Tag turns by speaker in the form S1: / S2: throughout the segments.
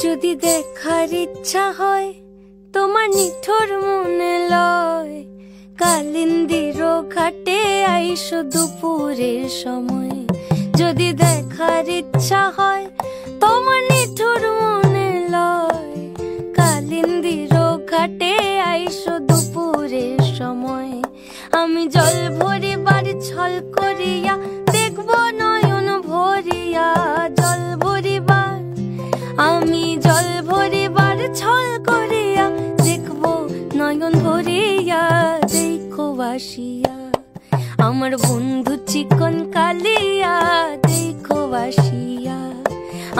S1: যদি দেখার ইচ্ছা হয় তোমার নিঠুর মনে লয়, কালিন্দির ঘাটে আইসো দুপুরের সময়। যদি দেখার ইচ্ছা হয় তোমার নিঠুর মনে লয়, কালিন্দির ঘাটে আইসো দুপুরের সময়। আমি জল ভরিবার ছল করিয়া দেখবো নয়ন ভরিয়া, জল ভরিবার আমি জল ভরিবার ছল করিয়া দেখবো নয়ন ভরিয়া। দেখো বাসিয়া আমার বন্ধু চিকন কালিয়া, দেখো বাসিয়া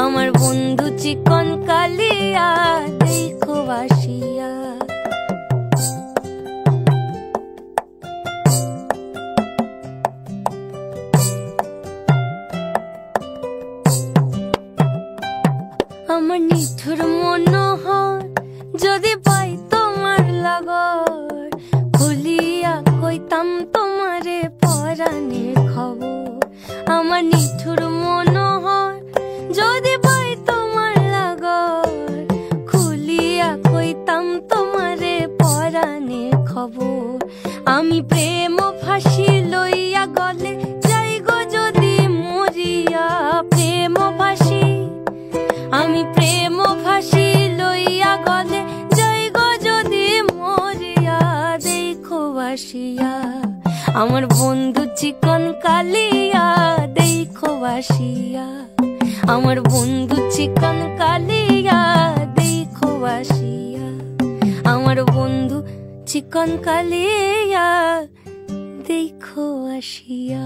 S1: আমার বন্ধু চিকন কালিয়া, দেখো বাসিয়া। আমার নিঠুর মনোহর যদি পাই তোমার লাগর, খুলিয়া কইতাম তোমারে পরাণের খবর। আমার নিঠুর মনোহর যদি পাই তোমার লাগর, খুলিয়া কইতাম তোমারে পরাণের খবর। আমি প্রেম ফাঁসি লইয়া গলে যাই গো যদি মরিয়া, প্রেম ফাঁসি আমি প্রেম ফাঁসি লইয়া গলে যাই গো যদি মরিয়া। দেখো বাসিয়া আমার বন্ধু চিকন কালিয়া, দেখো বাসিয়া আমার বন্ধু চিকন কালিয়া, দেখো বাসিয়া আমার বন্ধু চিকন কালিয়া, দেখো আসিয়া।